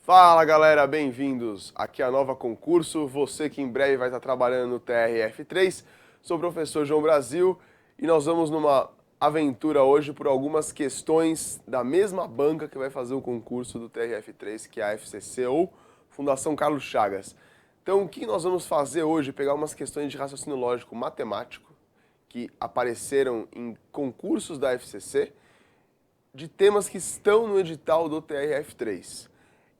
Fala galera, bem-vindos aqui a Nova Concurso, você que em breve vai estar trabalhando no TRF3, sou o professor João Brasil e nós vamos numa aventura hoje por algumas questões da mesma banca que vai fazer o concurso do TRF3, que é a FCC ou Fundação Carlos Chagas. Então o que nós vamos fazer hoje? Pegar umas questões de raciocínio lógico matemático que apareceram em concursos da FCC, de temas que estão no edital do TRF3.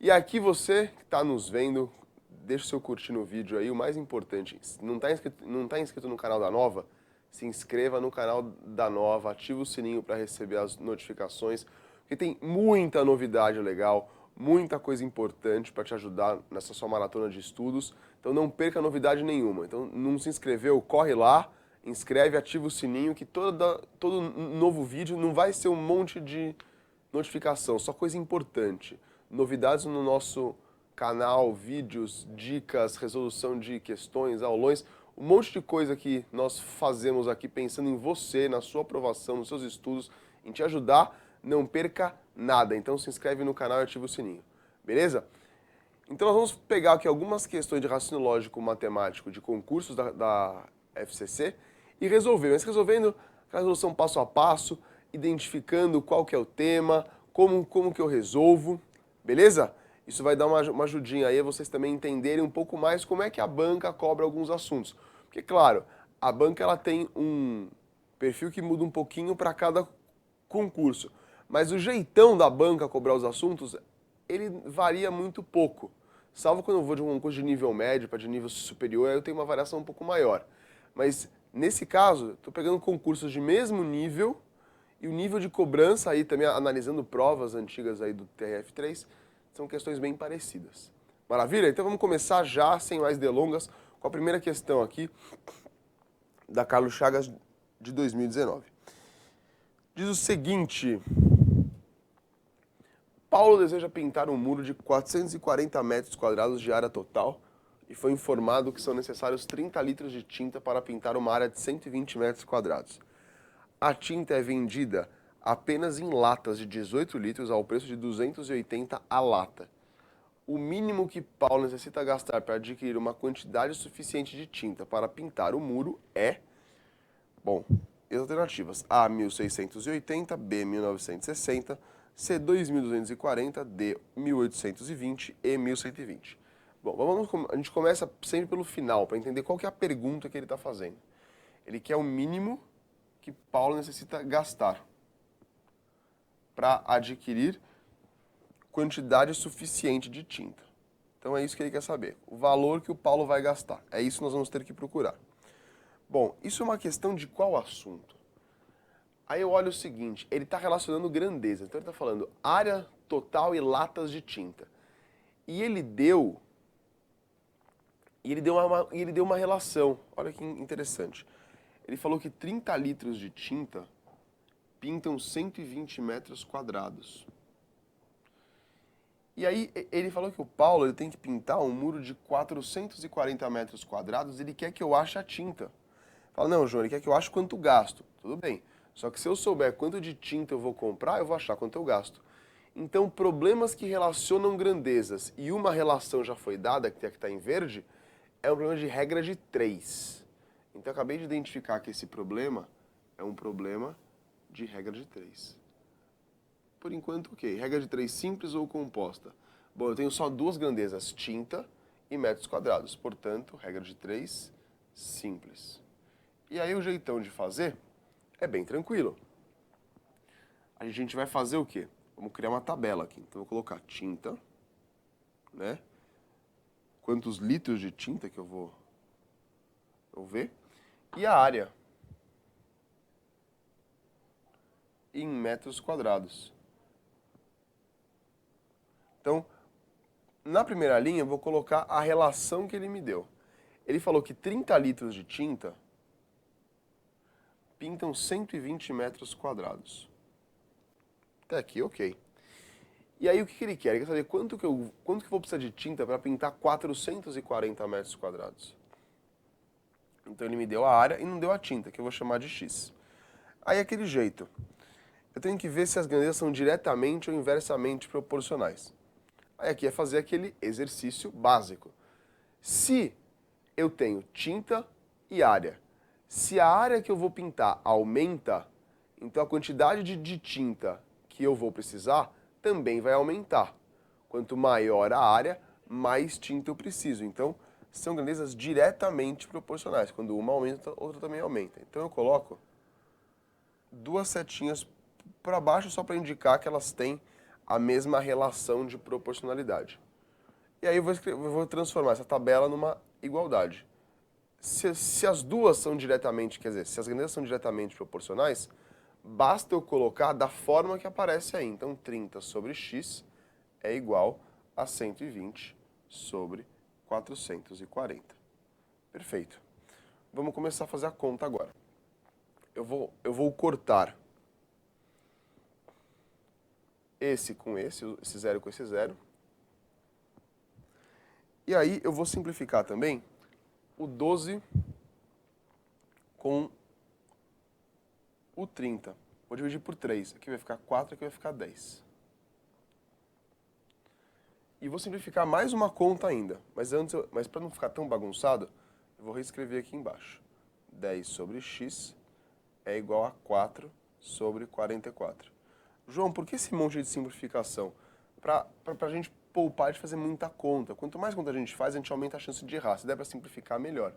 E aqui você que está nos vendo, deixa o seu curtir no vídeo aí, o mais importante, não está inscrito no canal da Nova? Se inscreva no canal da Nova, ativa o sininho para receber as notificações, porque tem muita novidade legal, muita coisa importante para te ajudar nessa sua maratona de estudos, então não perca novidade nenhuma. Então não se inscreveu, corre lá, inscreve, ativa o sininho, que todo novo vídeo não vai ser um monte de notificação, só coisa importante. Novidades no nosso canal, vídeos, dicas, resolução de questões, aulões, um monte de coisa que nós fazemos aqui pensando em você, na sua aprovação, nos seus estudos, em te ajudar, não perca nada. Então se inscreve no canal e ativa o sininho, beleza? Então nós vamos pegar aqui algumas questões de raciocínio lógico matemático de concursos da FCC e resolver, mas resolvendo a resolução passo a passo, identificando qual que é o tema, como que eu resolvo. Beleza? Isso vai dar uma ajudinha aí a vocês também entenderem um pouco mais como é que a banca cobra alguns assuntos. Porque, claro, a banca ela tem um perfil que muda um pouquinho para cada concurso. Mas o jeitão da banca cobrar os assuntos, ele varia muito pouco. Salvo quando eu vou de um concurso de nível médio para de nível superior, aí eu tenho uma variação um pouco maior. Mas, nesse caso, estou pegando concursos de mesmo nível. E o nível de cobrança aí, também analisando provas antigas aí do TRF3, são questões bem parecidas. Maravilha? Então vamos começar já, sem mais delongas, com a primeira questão aqui, da Carlos Chagas de 2019. Diz o seguinte: Paulo deseja pintar um muro de 440 metros quadrados de área total e foi informado que são necessários 30 litros de tinta para pintar uma área de 120 metros quadrados. A tinta é vendida apenas em latas de 18 litros ao preço de 280 a lata. O mínimo que Paulo necessita gastar para adquirir uma quantidade suficiente de tinta para pintar o muro é... Bom, as alternativas: A, 1.680, B, 1.960, C, 2.240, D, 1.820 e 1.120. Bom, a gente começa sempre pelo final, para entender qual que é a pergunta que ele está fazendo. Ele quer o mínimo que Paulo necessita gastar para adquirir quantidade suficiente de tinta. Então é isso que ele quer saber, o valor que o Paulo vai gastar. É isso que nós vamos ter que procurar. Bom, isso é uma questão de qual assunto? Aí eu olho o seguinte, ele está relacionando grandeza, então ele está falando área total e latas de tinta. E ele deu uma relação, olha que interessante. Ele falou que 30 litros de tinta pintam 120 metros quadrados. E aí ele falou que o Paulo ele tem que pintar um muro de 440 metros quadrados, ele quer que eu ache a tinta. Fala, não, João, ele quer que eu ache quanto gasto. Tudo bem, só que se eu souber quanto de tinta eu vou comprar, eu vou achar quanto eu gasto. Então, problemas que relacionam grandezas e uma relação já foi dada, que está em verde, é um problema de regra de 3. Então, eu acabei de identificar que esse problema é um problema de regra de 3. Por enquanto, ok. Regra de 3 simples ou composta? Bom, eu tenho só duas grandezas, tinta e metros quadrados. Portanto, regra de 3 simples. E aí o jeitão de fazer é bem tranquilo. A gente vai fazer o quê? Vamos criar uma tabela aqui. Então, eu vou colocar tinta, né? Quantos litros de tinta que eu vou ver? E a área em metros quadrados. Então, na primeira linha, eu vou colocar a relação que ele me deu. Ele falou que 30 litros de tinta pintam 120 metros quadrados. Até aqui, ok. E aí, o que ele quer? Ele quer saber quanto que eu vou precisar de tinta para pintar 440 metros quadrados. Então ele me deu a área e não deu a tinta, que eu vou chamar de X. Aí aquele jeito. Eu tenho que ver se as grandezas são diretamente ou inversamente proporcionais. Aí aqui é fazer aquele exercício básico. Se eu tenho tinta e área, se a área que eu vou pintar aumenta, então a quantidade de tinta que eu vou precisar também vai aumentar. Quanto maior a área, mais tinta eu preciso. Então, são grandezas diretamente proporcionais. Quando uma aumenta, a outra também aumenta. Então eu coloco duas setinhas para baixo só para indicar que elas têm a mesma relação de proporcionalidade. E aí eu vou transformar essa tabela numa igualdade. Se as duas são diretamente, quer dizer, se as grandezas são diretamente proporcionais, basta eu colocar da forma que aparece aí. Então 30 sobre x é igual a 120 sobre 440. Perfeito. Vamos começar a fazer a conta agora. Eu vou cortar esse com esse zero com esse zero. E aí eu vou simplificar também o 12 com o 30. Vou dividir por 3. Aqui vai ficar 4, aqui vai ficar 10. E vou simplificar mais uma conta ainda. Mas para não ficar tão bagunçado, eu vou reescrever aqui embaixo. 10 sobre x é igual a 4 sobre 44. João, por que esse monte de simplificação? Para a gente poupar de fazer muita conta. Quanto mais conta a gente faz, a gente aumenta a chance de errar. Se der para simplificar, melhor.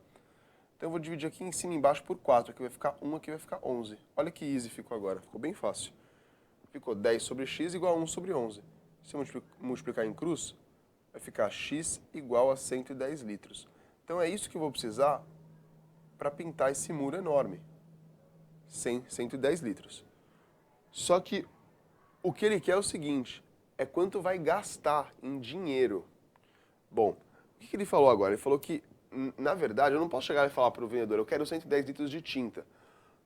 Então eu vou dividir aqui em cima e embaixo por 4. Aqui vai ficar 1, aqui vai ficar 11. Olha que easy ficou agora. Ficou bem fácil. Ficou 10 sobre x igual a 1 sobre 11. Se eu multiplicar em cruz, vai ficar x igual a 110 litros. Então é isso que eu vou precisar para pintar esse muro enorme. 110 litros. Só que o que ele quer é o seguinte, é quanto vai gastar em dinheiro. Bom, o que ele falou agora? Ele falou que, na verdade, eu não posso chegar e falar para o vendedor, eu quero 110 litros de tinta.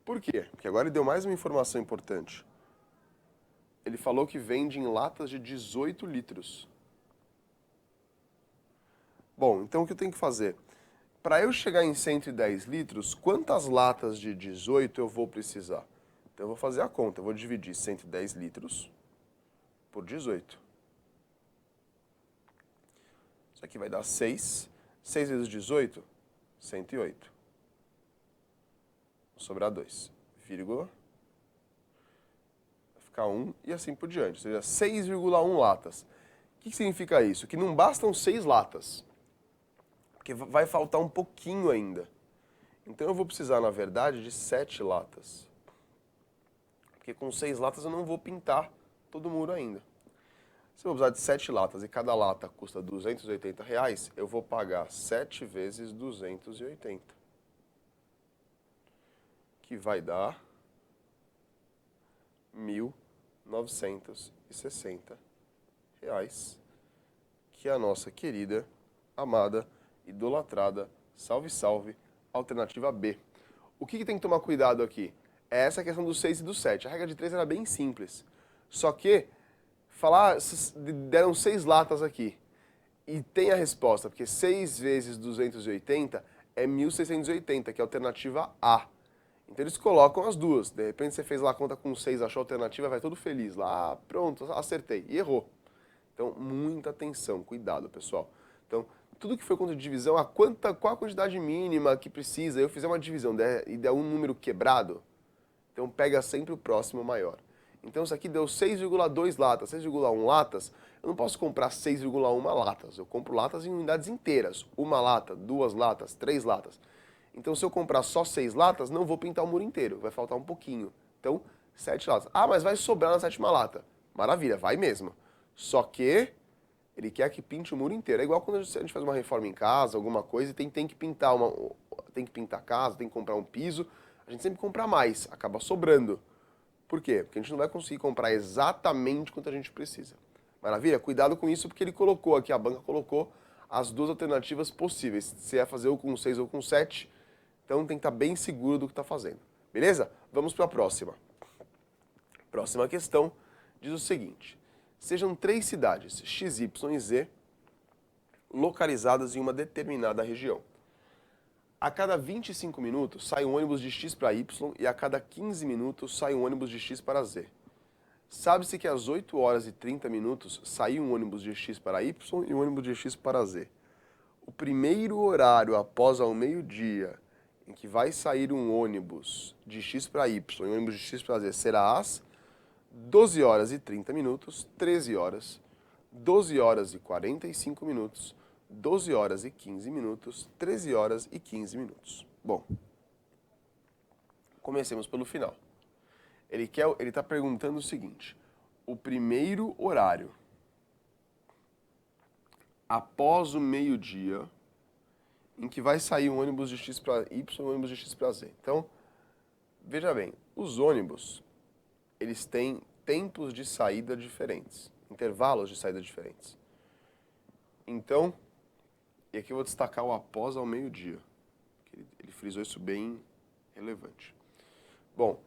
Por quê? Porque agora ele deu mais uma informação importante. Ele falou que vende em latas de 18 litros. Bom, então o que eu tenho que fazer? Para eu chegar em 110 litros, quantas latas de 18 eu vou precisar? Então eu vou fazer a conta. Eu vou dividir 110 litros por 18. Isso aqui vai dar 6. 6 vezes 18, 108. Vai sobrar 2. Vírgula. Vai ficar 1 e assim por diante. Ou seja, 6,1 latas. O que significa isso? Que não bastam 6 latas. Porque vai faltar um pouquinho ainda. Então eu vou precisar, na verdade, de 7 latas. Porque com 6 latas eu não vou pintar todo o muro ainda. Se eu precisar de 7 latas e cada lata custa R$280, eu vou pagar 7 vezes 280. Que vai dar R$1.960. Que é a nossa querida, amada, idolatrada, salve, salve, alternativa B. O que tem que tomar cuidado aqui? É essa questão do 6 e do 7. A regra de 3 era bem simples. Só que, deram 6 latas aqui. E tem a resposta, porque 6 vezes 280 é 1.680, que é a alternativa A. Então eles colocam as duas. De repente você fez lá a conta com 6, achou a alternativa, vai todo feliz lá. Ah, pronto, acertei. E errou. Então, muita atenção, cuidado, pessoal. Então, tudo que foi conta de divisão, qual a quantidade mínima que precisa, eu fizer uma divisão e der um número quebrado, então pega sempre o próximo maior. Então isso aqui deu 6,2 latas, 6,1 latas, eu não posso comprar 6,1 latas, eu compro latas em unidades inteiras, 1 lata, 2 latas, 3 latas. Então se eu comprar só 6 latas, não vou pintar o muro inteiro, vai faltar um pouquinho. Então, 7 latas. Ah, mas vai sobrar na 7ª lata. Maravilha, vai mesmo. Só que ele quer que pinte o muro inteiro. É igual quando a gente faz uma reforma em casa, alguma coisa, e tem que pintar a casa, tem que comprar um piso. A gente sempre compra mais, acaba sobrando. Por quê? Porque a gente não vai conseguir comprar exatamente quanto a gente precisa. Maravilha? Cuidado com isso, porque ele colocou aqui, a banca colocou as duas alternativas possíveis. Se é fazer ou com 6 ou com 7, então tem que estar bem seguro do que está fazendo. Beleza? Vamos para a próxima. Próxima questão diz o seguinte. Sejam 3 cidades, X, Y e Z, localizadas em uma determinada região. A cada 25 minutos sai um ônibus de X para Y e a cada 15 minutos sai um ônibus de X para Z. Sabe-se que às 8 horas e 30 minutos saiu um ônibus de X para Y e um ônibus de X para Z. O primeiro horário após ao meio-dia em que vai sair um ônibus de X para Y e um ônibus de X para Z será às 12 horas e 30 minutos, 13 horas, 12 horas e 45 minutos, 12 horas e 15 minutos, 13 horas e 15 minutos. Bom, comecemos pelo final. Ele está perguntando o seguinte: o primeiro horário após o meio-dia em que vai sair um ônibus de X para Y e um ônibus de X para Z. Então, veja bem, os ônibus, eles têm tempos de saída diferentes, intervalos de saída diferentes. Então, e aqui eu vou destacar o após ao meio-dia. Ele frisou isso bem relevante. Bom,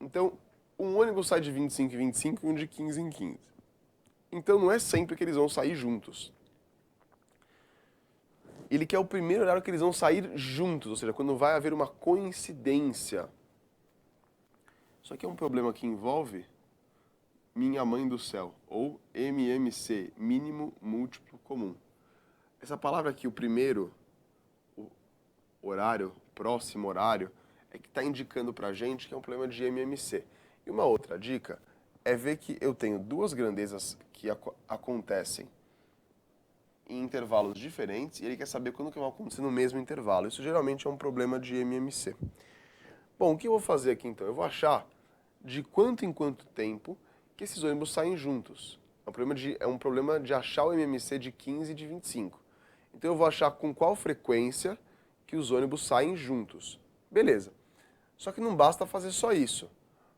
então, um ônibus sai de 25 em 25 e um de 15 em 15. Então, não é sempre que eles vão sair juntos. Ele quer o primeiro horário que eles vão sair juntos, ou seja, quando vai haver uma coincidência. Isso aqui é um problema que envolve minha mãe do céu, ou MMC, mínimo múltiplo comum. Essa palavra aqui, o primeiro horário, próximo horário, é que está indicando para a gente que é um problema de MMC. E uma outra dica é ver que eu tenho duas grandezas que acontecem em intervalos diferentes e ele quer saber quando que vão acontecer no mesmo intervalo. Isso geralmente é um problema de MMC. Bom, o que eu vou fazer aqui então? Eu vou achar de quanto em quanto tempo que esses ônibus saem juntos. É um problema de achar o MMC de 15 e de 25. Então eu vou achar com qual frequência que os ônibus saem juntos. Beleza. Só que não basta fazer só isso.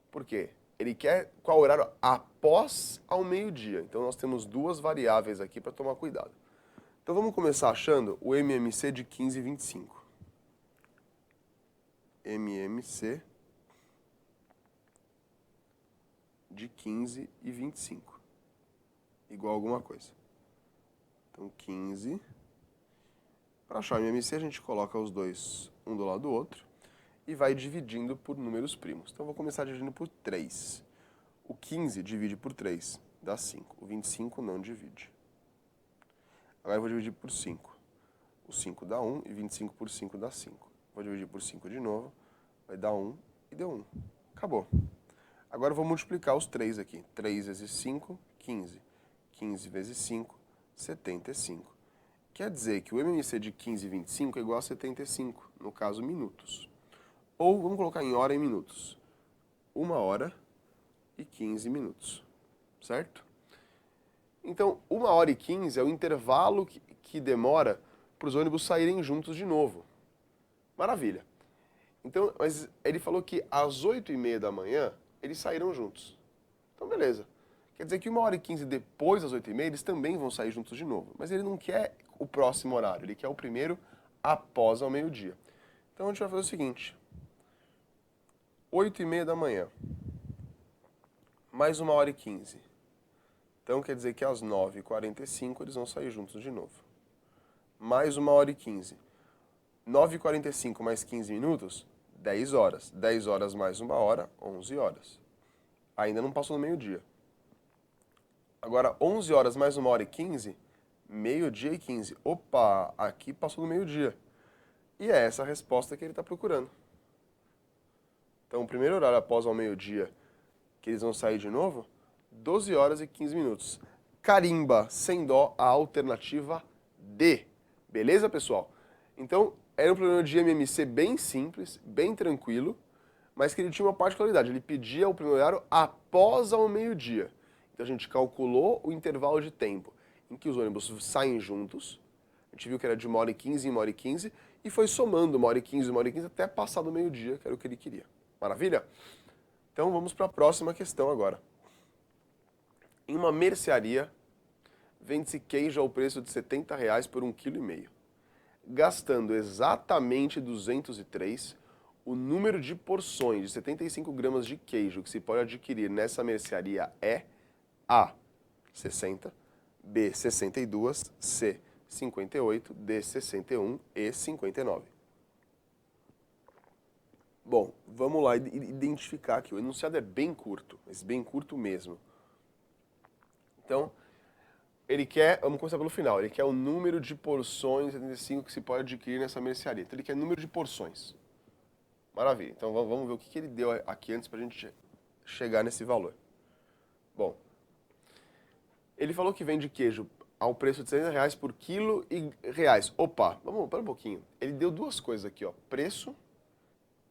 Por quê? Ele quer qual horário após ao meio-dia. Então nós temos duas variáveis aqui para tomar cuidado. Então vamos começar achando o MMC de 15 e 25. MMC de 15 e 25. Igual alguma coisa. Então 15. Para achar o MMC a gente coloca os dois um do lado do outro e vai dividindo por números primos. Então eu vou começar dividindo por 3. O 15 divide por 3, dá 5. O 25 não divide. Agora eu vou dividir por 5. O 5 dá 1 e 25 por 5 dá 5. Vou dividir por 5 de novo, vai dar 1 e deu 1. Acabou. Agora eu vou multiplicar os 3 aqui. 3 vezes 5, 15. 15 vezes 5, 75. Quer dizer que o MMC de 15 e 25 é igual a 75, no caso minutos. Ou vamos colocar em hora e minutos. 1 hora e 15 minutos, certo? Então, 1 hora e 15 é o intervalo que demora para os ônibus saírem juntos de novo. Maravilha. Então, mas ele falou que às 8h30 da manhã eles saíram juntos. Então, beleza. Quer dizer que 1 hora e 15 depois das 8h30 eles também vão sair juntos de novo. Mas ele não quer o próximo horário, ele quer o primeiro após ao meio-dia. Então, a gente vai fazer o seguinte. 8h30 da manhã, mais 1 hora e 15. Então quer dizer que às 9h45 eles vão sair juntos de novo. Mais 1 hora e 15. 9h45 mais 15 minutos, 10 horas. 10 horas mais 1 hora, 11 horas. Ainda não passou no meio-dia. Agora, 11 horas mais 1 hora e 15, meio-dia e 15. Opa, aqui passou no meio-dia. E é essa a resposta que ele está procurando. Então, o primeiro horário após ao meio-dia, que eles vão sair de novo, 12 horas e 15 minutos. Carimba, sem dó, a alternativa D. Beleza, pessoal? Então, era um problema de MMC bem simples, bem tranquilo, mas que ele tinha uma particularidade. Ele pedia o primeiro horário após ao meio-dia. Então, a gente calculou o intervalo de tempo em que os ônibus saem juntos. A gente viu que era de 1 hora e 15 em 1 hora e 15, e foi somando 1 hora e 15, 1 hora e 15, até passar do meio-dia, que era o que ele queria. Maravilha? Então vamos para a próxima questão agora. Em uma mercearia, vende-se queijo ao preço de R$70 por 1,5 kg. Gastando exatamente 203, o número de porções de 75 gramas de queijo que se pode adquirir nessa mercearia é A, 60, B, 62, C, 58, D, 61 e 59. Bom, vamos lá identificar aqui. O enunciado é bem curto, mas bem curto mesmo. Então, ele quer, vamos começar pelo final, ele quer o número de porções 75 que se pode adquirir nessa mercearia. Então ele quer número de porções. Maravilha. Então vamos ver o que ele deu aqui antes para a gente chegar nesse valor. Bom, ele falou que vende queijo ao preço de R$60 por quilo e reais. Opa, vamos para um pouquinho. Ele deu duas coisas aqui, ó, preço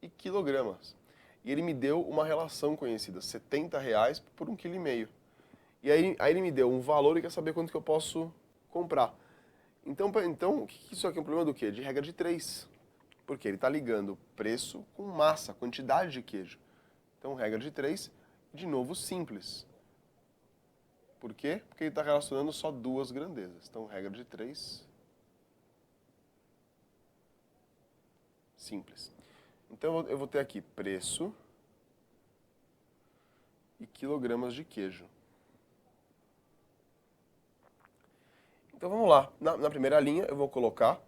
e quilogramas. E ele me deu uma relação conhecida, R$70 por 1,5 kg. E aí ele me deu um valor e quer saber quanto que eu posso comprar. Então isso aqui é um problema do quê? De regra de 3. Porque ele está ligando preço com massa, quantidade de queijo. Então, regra de 3, de novo, simples. Por quê? Porque ele está relacionando só duas grandezas. Então, regra de 3, simples. Então, eu vou ter aqui preço e quilogramas de queijo. Então, vamos lá. Na primeira linha, eu vou colocar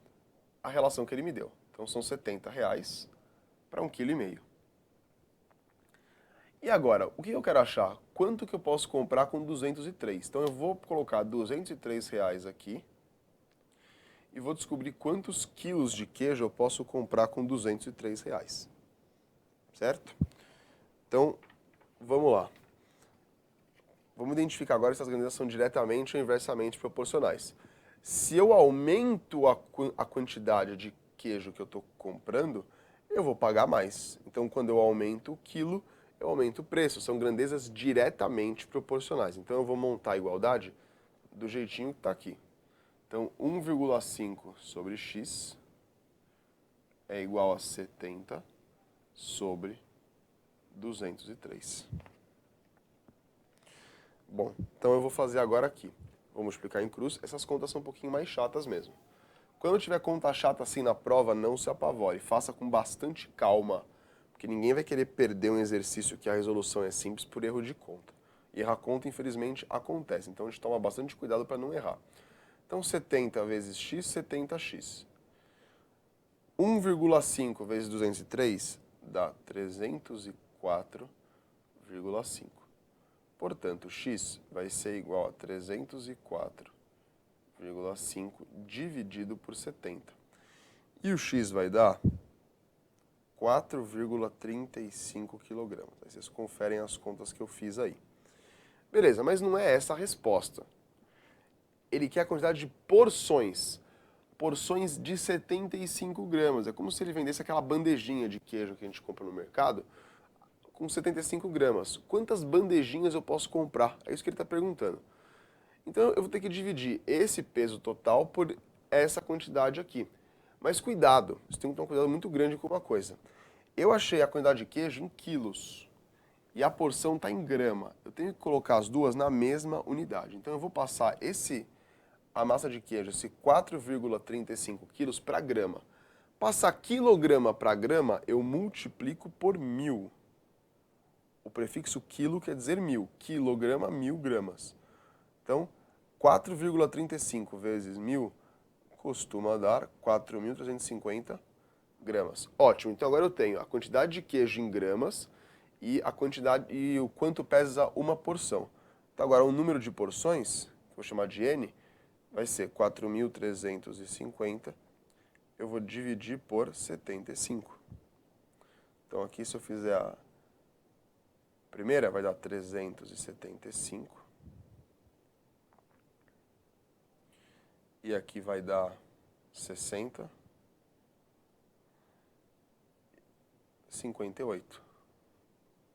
a relação que ele me deu. Então, são R$70 para 1,5 kg. E agora, o que eu quero achar? Quanto que eu posso comprar com 203? Então, eu vou colocar R$203 aqui e vou descobrir quantos quilos de queijo eu posso comprar com R$203. Certo? Então, vamos lá. Vamos identificar agora se as grandezas são diretamente ou inversamente proporcionais. Se eu aumento a quantidade de queijo que eu estou comprando, eu vou pagar mais. Então, quando eu aumento o quilo, eu aumento o preço. São grandezas diretamente proporcionais. Então, eu vou montar a igualdade do jeitinho que está aqui. Então, 1,5 sobre x é igual a 70 sobre 203. Bom, então eu vou fazer agora aqui. Vou multiplicar em cruz. Essas contas são um pouquinho mais chatas mesmo. Quando tiver conta chata assim na prova, não se apavore. Faça com bastante calma, porque ninguém vai querer perder um exercício que a resolução é simples por erro de conta. E errar conta, infelizmente, acontece. Então a gente toma bastante cuidado para não errar. Então 70 vezes x, 70x. 1,5 vezes 203 dá 304,5. Portanto, x vai ser igual a 304,5 dividido por 70. E o x vai dar 4,35 kg. Aí vocês conferem as contas que eu fiz aí. Beleza, mas não é essa a resposta. Ele quer a quantidade de porções. Porções de 75 gramas. É como se ele vendesse aquela bandejinha de queijo que a gente compra no mercado com 75 gramas. Quantas bandejinhas eu posso comprar? É isso que ele está perguntando. Então eu vou ter que dividir esse peso total por essa quantidade aqui. Mas cuidado, você tem que ter um cuidado muito grande com uma coisa. Eu achei a quantidade de queijo em quilos e a porção está em grama. Eu tenho que colocar as duas na mesma unidade. Então eu vou passar a massa de queijo, esse 4,35 quilos para grama. Passar quilograma para grama, eu multiplico por 1000. O prefixo quilo quer dizer 1000. Quilograma, 1000 gramas. Então, 4,35 vezes 1000 costuma dar 4.350 gramas. Ótimo, então agora eu tenho a quantidade de queijo em gramas e a quantidade e o quanto pesa uma porção. Então agora o número de porções, que eu vou chamar de N, vai ser 4.350. Eu vou dividir por 75. Então aqui se eu fizer a primeira, vai dar 375. E aqui vai dar 60. 58.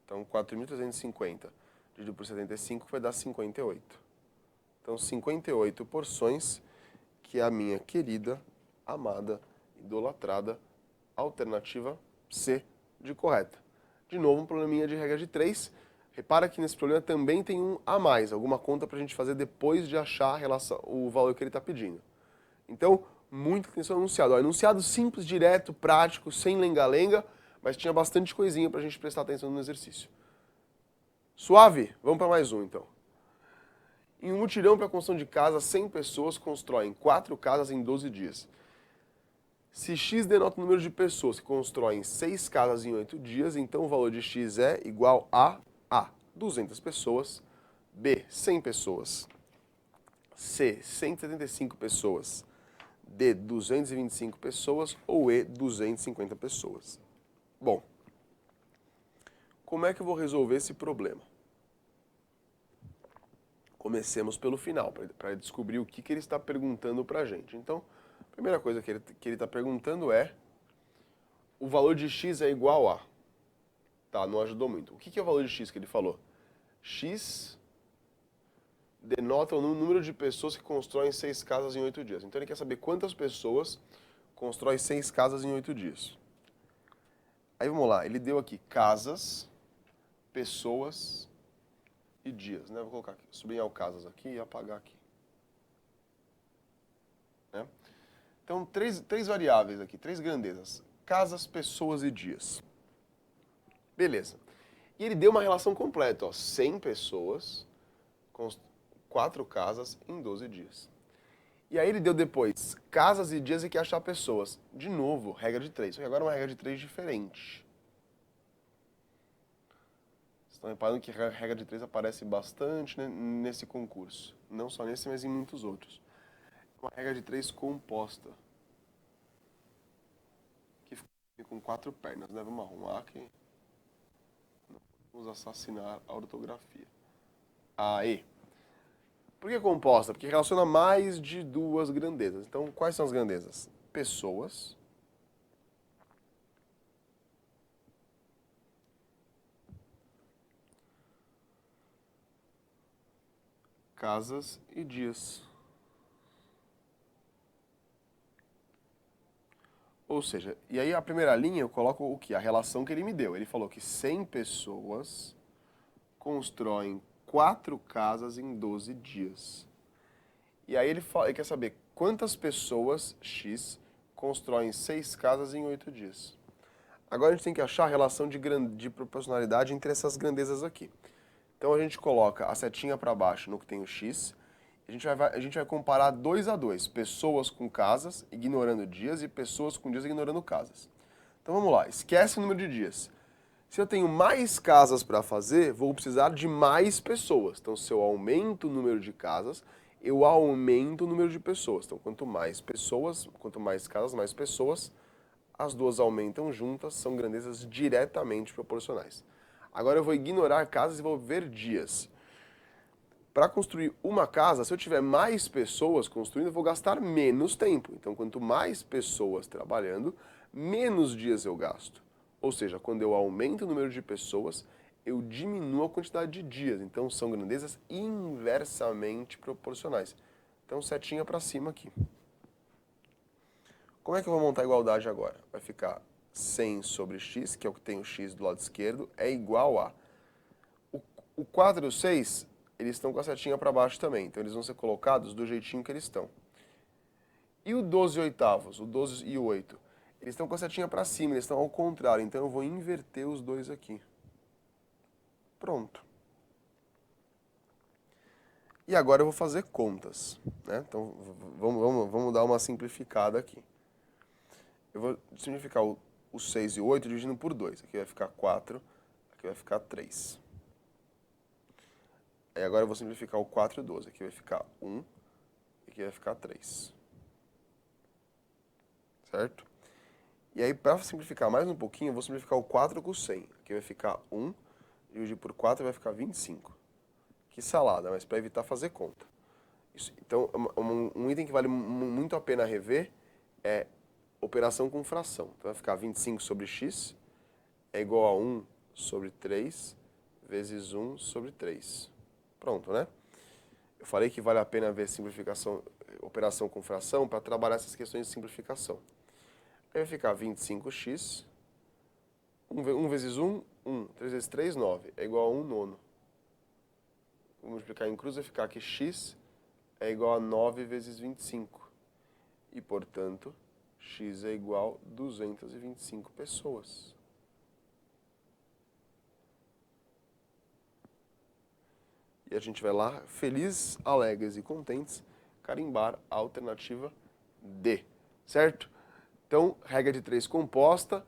Então 4.350 dividido por 75 vai dar 58. Então 58 porções que a minha querida, amada, idolatrada alternativa C de correta. De novo, um probleminha de regra de 3. Repara que nesse problema também tem um a mais, alguma conta para a gente fazer depois de achar a relação, o valor que ele está pedindo. Então, muita atenção ao enunciado. Ó, enunciado simples, direto, prático, sem lenga-lenga, mas tinha bastante coisinha para a gente prestar atenção no exercício. Suave? Vamos para mais um, então. Em um mutirão para a construção de casa, 100 pessoas constroem 4 casas em 12 dias. Se x denota o número de pessoas que constroem 6 casas em 8 dias, então o valor de x é igual a A, 200 pessoas, B, 100 pessoas, C, 175 pessoas, D, 225 pessoas ou E, 250 pessoas. Bom, como é que eu vou resolver esse problema? Comecemos pelo final, para descobrir o que ele está perguntando para a gente. Então, a primeira coisa que ele está perguntando é: o valor de x é igual a... Tá, não ajudou muito. O que é o valor de x que ele falou? X denota o número de pessoas que constroem 6 casas em 8 dias. Então ele quer saber quantas pessoas constroem 6 casas em 8 dias. Aí vamos lá, ele deu aqui casas, pessoas e dias, né? Vou colocar aqui, sublinhar o casas aqui e apagar aqui. Né? Então, três variáveis aqui, 3 grandezas. Casas, pessoas e dias. Beleza. E ele deu uma relação completa, ó, 100 pessoas, 4 casas em 12 dias. E aí ele deu depois casas e dias e quer achar pessoas. De novo, regra de 3. Só que agora é uma regra de 3 diferente. Vocês estão reparando que a regra de 3 aparece bastante, né, nesse concurso. Não só nesse, mas em muitos outros. Uma regra de 3 composta. Que fica com 4 pernas, né? Vamos arrumar aqui. Vamos assassinar a ortografia. Aí. Por que composta? Porque relaciona mais de 2 grandezas. Então, quais são as grandezas? Pessoas, casas e dias. Ou seja, e aí a primeira linha eu coloco o que? A relação que ele me deu. Ele falou que 100 pessoas constroem 4 casas em 12 dias. E aí ele quer saber quantas pessoas, X, constroem 6 casas em 8 dias. Agora a gente tem que achar a relação de proporcionalidade entre essas grandezas aqui. Então a gente coloca a setinha para baixo no que tem o X. A gente vai comparar 2 a 2, pessoas com casas, ignorando dias, e pessoas com dias, ignorando casas. Então vamos lá, esquece o número de dias. Se eu tenho mais casas para fazer, vou precisar de mais pessoas. Então se eu aumento o número de casas, eu aumento o número de pessoas. Então quanto mais pessoas, quanto mais casas, mais pessoas, as duas aumentam juntas, são grandezas diretamente proporcionais. Agora eu vou ignorar casas e vou ver dias. Para construir uma casa, se eu tiver mais pessoas construindo, eu vou gastar menos tempo. Então, quanto mais pessoas trabalhando, menos dias eu gasto. Ou seja, quando eu aumento o número de pessoas, eu diminuo a quantidade de dias. Então, são grandezas inversamente proporcionais. Então, setinha para cima aqui. Como é que eu vou montar a igualdade agora? Vai ficar 100 sobre x, que é o que tem o x do lado esquerdo, é igual a... O 4 e o 6, eles estão com a setinha para baixo também, então eles vão ser colocados do jeitinho que eles estão. E o 12 oitavos, o 12 e o 8, eles estão com a setinha para cima, eles estão ao contrário, então eu vou inverter os dois aqui. Pronto. E agora eu vou fazer contas, né? Então vamos dar uma simplificada aqui. Eu vou simplificar o 6 e o 8 dividindo por 2. Aqui vai ficar 4, aqui vai ficar 3. Aí agora eu vou simplificar o 4 e o 12. Aqui vai ficar 1, aqui vai ficar 3. Certo? E aí, para simplificar mais um pouquinho, eu vou simplificar o 4 com o 100. Aqui vai ficar 1, dividir por 4 vai ficar 25. Que salada, mas para evitar fazer conta. Então, um item que vale muito a pena rever é operação com fração. Então vai ficar 25 sobre x é igual a 1 sobre 3 vezes 1 sobre 3. Pronto, né? Eu falei que vale a pena ver simplificação, operação com fração para trabalhar essas questões de simplificação. Aí vai ficar 25x, 1 vezes 1, 1. 3 vezes 3, 9. É igual a 1 nono. Vou multiplicar em cruz, vai ficar que x é igual a 9 vezes 25. E, portanto, x é igual a 225 pessoas. E a gente vai lá, felizes, alegres e contentes, carimbar a alternativa D, certo? Então, regra de 3 composta.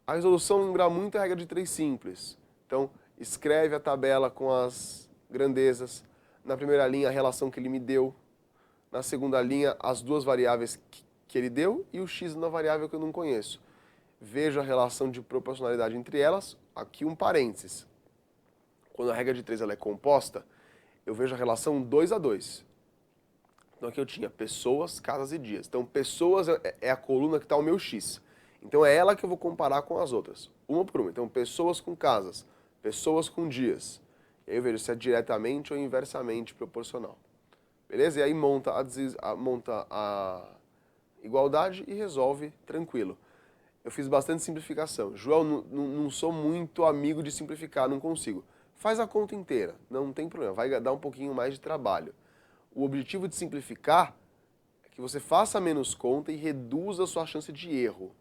A resolução lembra muito a regra de 3 simples. Então, escreve a tabela com as grandezas. Na primeira linha, a relação que ele me deu. Na segunda linha, as duas variáveis que ele deu e o x na variável que eu não conheço. Vejo a relação de proporcionalidade entre elas. Aqui um parênteses. Quando a regra de 3 ela é composta, eu vejo a relação 2 a 2. Então aqui eu tinha pessoas, casas e dias. Então pessoas é a coluna que está o meu x. Então é ela que eu vou comparar com as outras, uma por uma. Então pessoas com casas, pessoas com dias. E aí eu vejo se é diretamente ou inversamente proporcional. Beleza? E aí monta a igualdade e resolve tranquilo. Eu fiz bastante simplificação. João, não sou muito amigo de simplificar, não consigo. Faz a conta inteira, não tem problema, vai dar um pouquinho mais de trabalho. O objetivo de simplificar é que você faça menos conta e reduza a sua chance de erro,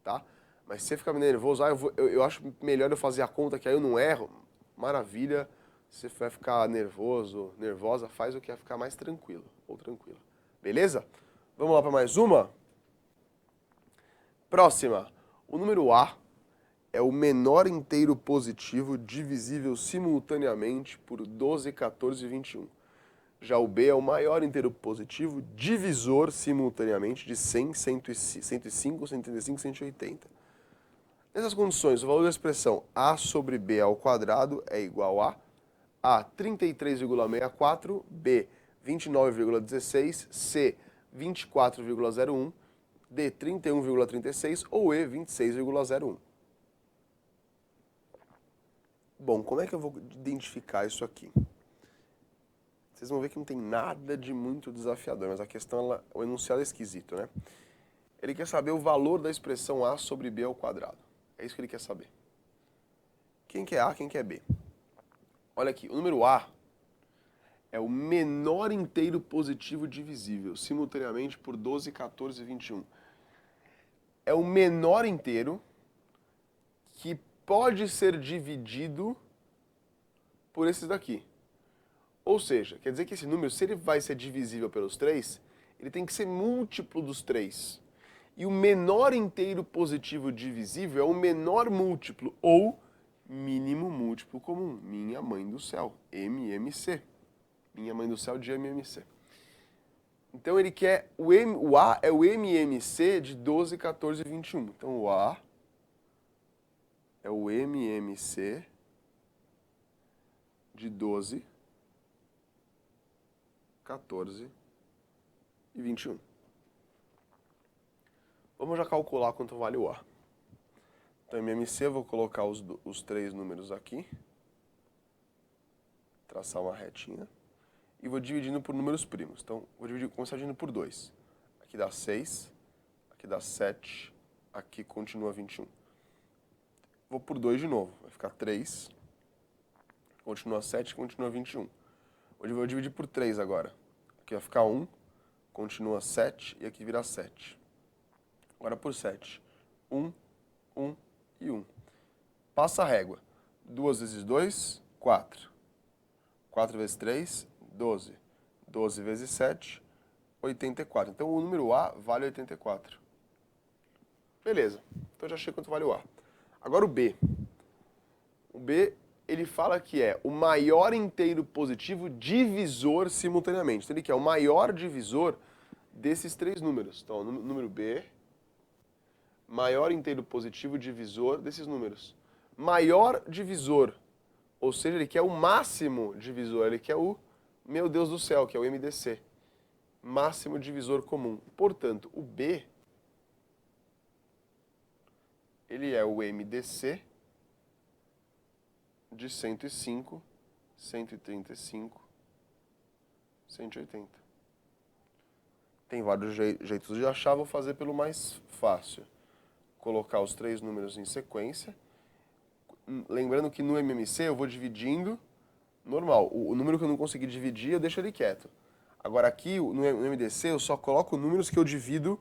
tá? Mas se você ficar nervoso, eu acho melhor eu fazer a conta que aí eu não erro, maravilha. Se você vai ficar nervoso, nervosa, faz o que é ficar mais tranquilo ou tranquila. Beleza? Vamos lá para mais uma? Próxima. O número A é o menor inteiro positivo divisível simultaneamente por 12, 14 e 21. Já o B é o maior inteiro positivo divisor simultaneamente de 100, 105, 135 e 180. Nessas condições, o valor da expressão A sobre B ao quadrado é igual a 33,64, B 29,16, C 24,01, D 31,36 ou E 26,01. Bom, como é que eu vou identificar isso aqui? Vocês vão ver que não tem nada de muito desafiador, mas a questão, o enunciado é esquisito, né? Ele quer saber o valor da expressão A sobre B ao quadrado. É isso que ele quer saber. Quem que é A, quem que é B? Olha aqui, o número A é o menor inteiro positivo divisível, simultaneamente por 12, 14 e 21. É o menor inteiro que pode ser dividido por esses daqui. Ou seja, quer dizer que esse número, se ele vai ser divisível pelos 3, ele tem que ser múltiplo dos 3. E o menor inteiro positivo divisível é o menor múltiplo, ou mínimo múltiplo comum. Minha mãe do céu, MMC. Minha mãe do céu de MMC. Então ele quer, o A é o MMC de 12, 14 e 21. Então o A é o MMC de 12, 14 e 21. Vamos já calcular quanto vale o A. Então, MMC, eu vou colocar os 3 números aqui. Traçar uma retinha. E vou dividindo por números primos. Então, vou começar dividindo por 2. Aqui dá 6, aqui dá 7, aqui continua 21. Vou por 2 de novo. Vai ficar 3, continua 7, continua 21. Vou dividir por 3 agora. Aqui vai ficar 1, continua 7 e aqui vira 7. Agora por 7. 1, 1 e 1. Passa a régua. 2 vezes 2, 4. 4 vezes 3, 12. 12 vezes 7, 84. Então o número A vale 84. Beleza. Então eu já achei quanto vale o A. Agora o B. O B, ele fala que é o maior inteiro positivo divisor simultaneamente. Então ele quer o maior divisor desses 3 números. Então, número B, maior inteiro positivo divisor desses números. Maior divisor, ou seja, ele quer o máximo divisor, ele quer o, meu Deus do céu, que é o MDC. Máximo divisor comum. Portanto, o B, ele é o MDC de 105, 135, 180. Tem vários jeitos de achar, vou fazer pelo mais fácil. Colocar os 3 números em sequência. Lembrando que no MMC eu vou dividindo normal. O número que eu não consegui dividir, eu deixo ele quieto. Agora aqui, no MDC, eu só coloco números que eu divido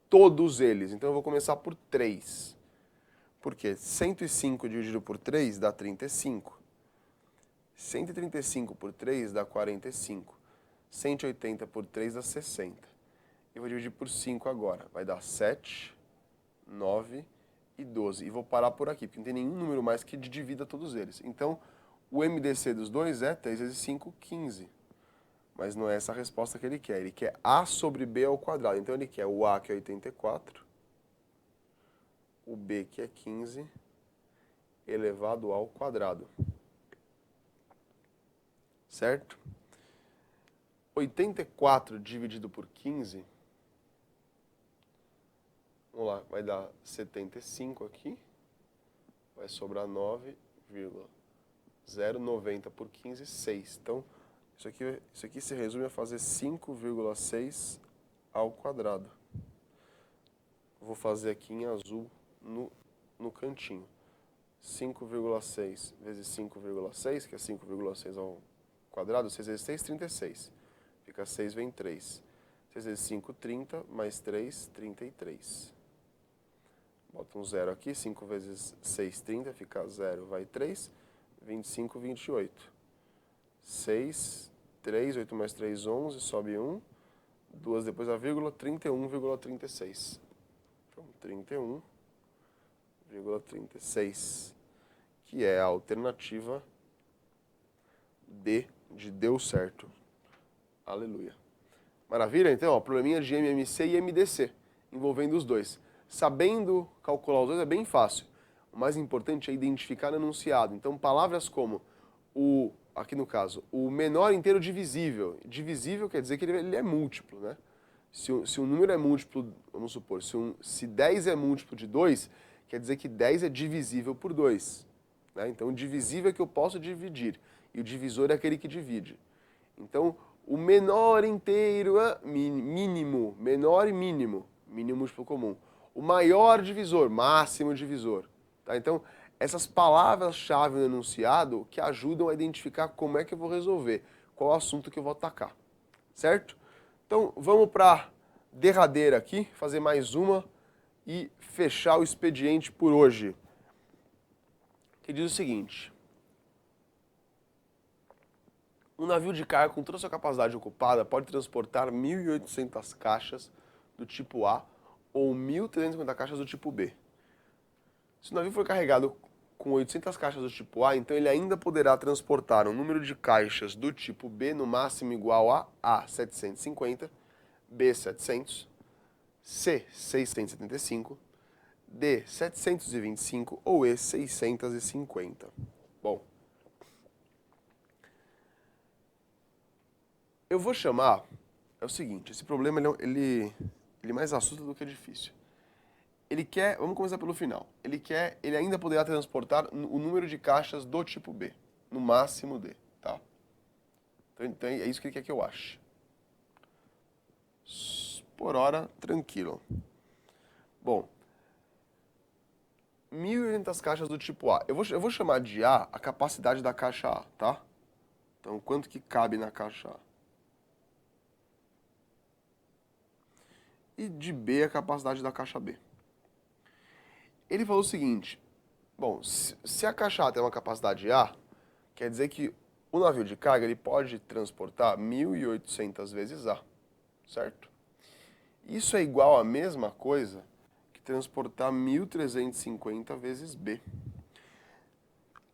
todos eles. Então eu vou começar por 3. Por quê? 105 dividido por 3 dá 35. 135 por 3 dá 45. 180 por 3 dá 60. Eu vou dividir por 5 agora. Vai dar 7, 9 e 12. E vou parar por aqui, porque não tem nenhum número mais que divida todos eles. Então, o MDC dos dois é 3 vezes 5, 15. Mas não é essa a resposta que ele quer. Ele quer A sobre B ao quadrado. Então, ele quer o A, que é 84, o B, que é 15, elevado ao quadrado. Certo? 84 dividido por 15, vamos lá, vai dar 75 aqui, vai sobrar 9,090 por 15, 6. Então, isso aqui se resume a fazer 5,6 ao quadrado. Vou fazer aqui em azul no cantinho. 5,6 vezes 5,6, que é 5,6 ao quadrado, 6 vezes 6, 36. Fica 6, vem 3. 6 vezes 5, 30, mais 3, 33. Bota um 0 aqui, 5 vezes 6, 30, fica 0, vai 3. 25, 28. 6, 3, 8 mais 3, 11, sobe 1. 2 depois a vírgula, 31,36. Então, 31,36, que é a alternativa D de deu certo. Aleluia. Maravilha? Então, ó, probleminha de MMC e MDC, envolvendo os dois. Sabendo calcular os dois é bem fácil. O mais importante é identificar o enunciado. Então, palavras como aqui no caso, o menor inteiro divisível. Divisível quer dizer que ele é múltiplo, né? Se um número é múltiplo, vamos supor, se 10 é múltiplo de 2, quer dizer que 10 é divisível por 2. Né? Então, o divisível é que eu posso dividir. E o divisor é aquele que divide. Então, o menor inteiro é mínimo, menor e mínimo, mínimo múltiplo comum. O maior divisor, máximo divisor. Tá? Então, essas palavras-chave no enunciado que ajudam a identificar como é que eu vou resolver, qual o assunto que eu vou atacar. Certo? Então, vamos para a derradeira aqui, fazer mais uma e fechar o expediente por hoje. Que diz o seguinte: um navio de carga com toda a sua capacidade ocupada pode transportar 1.800 caixas do tipo A ou 1.350 caixas do tipo B. Se o navio for carregado com 800 caixas do tipo A, então ele ainda poderá transportar um número de caixas do tipo B no máximo igual a 750, B 700, C 675, D 725 ou E 650. Bom, eu vou chamar, é o seguinte, esse problema ele mais assusta do que é difícil. Ele quer, vamos começar pelo final, ele ainda poderá transportar o número de caixas do tipo B, no máximo D, tá? Então é isso que ele quer que eu ache. Por hora, tranquilo. Bom, 1.800 caixas do tipo A. Eu vou chamar de A a capacidade da caixa A, tá? Então, quanto que cabe na caixa A? E de B a capacidade da caixa B. Ele falou o seguinte: bom, se a caixa A tem uma capacidade A, quer dizer que o navio de carga ele pode transportar 1.800 vezes A, certo? Isso é igual à mesma coisa que transportar 1.350 vezes B.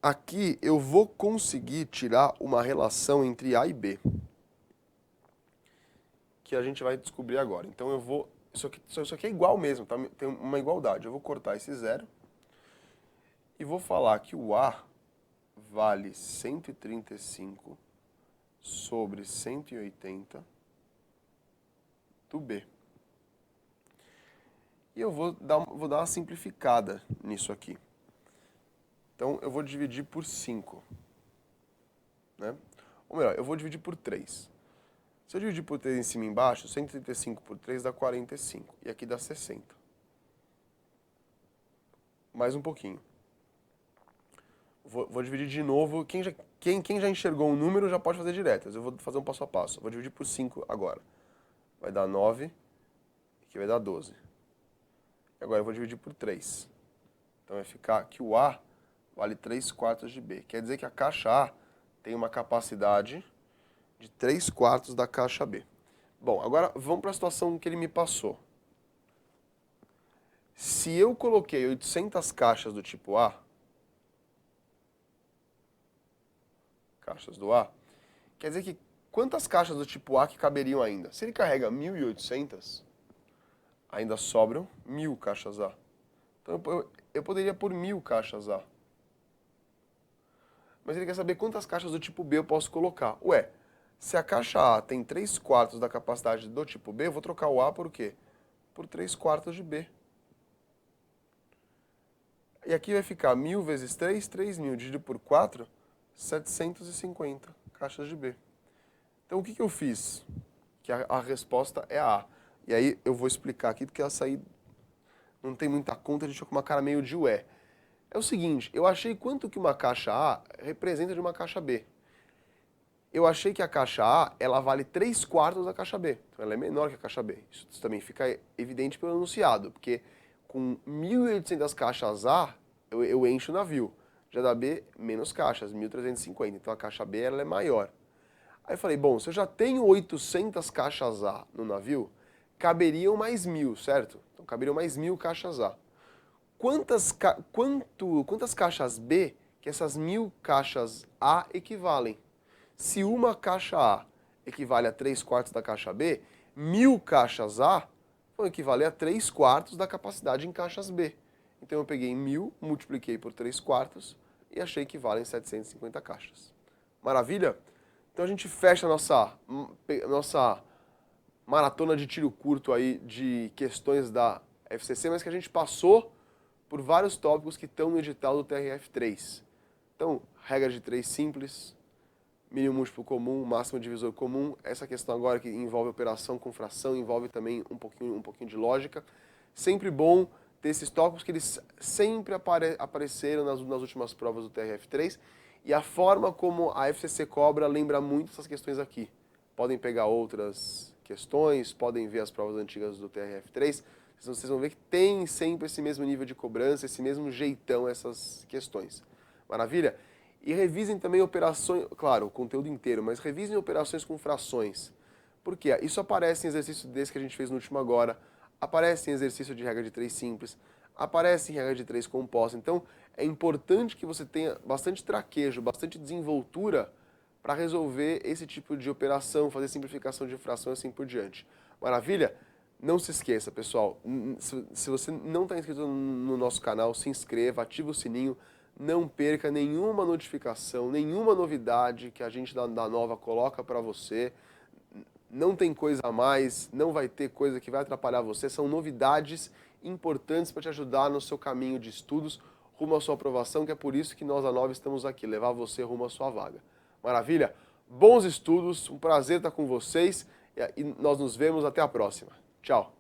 Aqui eu vou conseguir tirar uma relação entre A e B, que a gente vai descobrir agora. Então eu vou... Isso aqui é igual mesmo, tá? Tem uma igualdade. Eu vou cortar esse zero e vou falar que o A vale 135 sobre 180 do B. E eu vou dar uma simplificada nisso aqui. Então eu vou dividir por 5. Né? Ou melhor, eu vou dividir por 3. Se eu dividir por 3 em cima e embaixo, 135 por 3 dá 45. E aqui dá 60. Mais um pouquinho. Vou dividir de novo. Quem já enxergou um número já pode fazer diretas. Eu vou fazer um passo a passo. Vou dividir por 5 agora. Vai dar 9. Aqui vai dar 12. E agora eu vou dividir por 3. Então vai ficar que o A vale 3/4 de B. Quer dizer que a caixa A tem uma capacidade de 3/4 da caixa B. Bom, agora vamos para a situação que ele me passou. Se eu coloquei 800 caixas do tipo A, caixas do A, quer dizer que quantas caixas do tipo A que caberiam ainda? Se ele carrega 1.800, ainda sobram 1.000 caixas A. Então eu poderia pôr 1.000 caixas A. Mas ele quer saber quantas caixas do tipo B eu posso colocar. Ué, se a caixa A tem 3/4 da capacidade do tipo B, eu vou trocar o A por quê? Por 3/4 de B. E aqui vai ficar 1.000 vezes 3, 3.000 dividido por 4, 750 caixas de B. Então o que eu fiz? Que a resposta é a A. E aí eu vou explicar aqui, porque essa aí não tem muita conta, a gente fica com uma cara meio de ué. É o seguinte, eu achei quanto que uma caixa A representa de uma caixa B. Eu achei que a caixa A, ela vale 3/4 da caixa B. Então ela é menor que a caixa B. Isso também fica evidente pelo enunciado, porque com 1.800 caixas A, eu encho o navio. Já da B, menos caixas, 1.350. Então a caixa B, ela é maior. Aí eu falei, bom, se eu já tenho 800 caixas A no navio, caberiam mais 1.000, certo? Então caberiam mais 1.000 caixas A. Quantas caixas B que essas 1.000 caixas A equivalem? Se uma caixa A equivale a 3/4 da caixa B, 1.000 caixas A vão equivaler a 3/4 da capacidade em caixas B. Então eu peguei 1.000, multipliquei por 3/4 e achei que valem 750 caixas. Maravilha? Então a gente fecha a nossa maratona de tiro curto aí de questões da FCC, mas que a gente passou por vários tópicos que estão no edital do TRF3. Então, regra de 3 simples, mínimo múltiplo comum, máximo divisor comum, essa questão agora que envolve operação com fração, envolve também um pouquinho de lógica. Sempre bom ter esses tópicos que eles sempre apareceram nas últimas provas do TRF3 e a forma como a FCC cobra lembra muito essas questões aqui. Podem pegar outras questões, podem ver as provas antigas do TRF3, vocês vão ver que tem sempre esse mesmo nível de cobrança, esse mesmo jeitão essas questões. Maravilha? E revisem também operações, claro, o conteúdo inteiro, mas revisem operações com frações. Por quê? Isso aparece em exercício desse que a gente fez no último agora, aparece em exercício de regra de 3 simples, aparece em regra de 3 composta. Então, é importante que você tenha bastante traquejo, bastante desenvoltura para resolver esse tipo de operação, fazer simplificação de fração e assim por diante. Maravilha? Não se esqueça, pessoal, se você não está inscrito no nosso canal, se inscreva, ativa o sininho, não perca nenhuma notificação, nenhuma novidade que a gente da Nova coloca para você. Não tem coisa a mais, não vai ter coisa que vai atrapalhar você, são novidades importantes para te ajudar no seu caminho de estudos rumo à sua aprovação, que é por isso que nós da Nova estamos aqui, levar você rumo à sua vaga. Maravilha? Bons estudos, um prazer estar com vocês e nós nos vemos até a próxima. Tchau!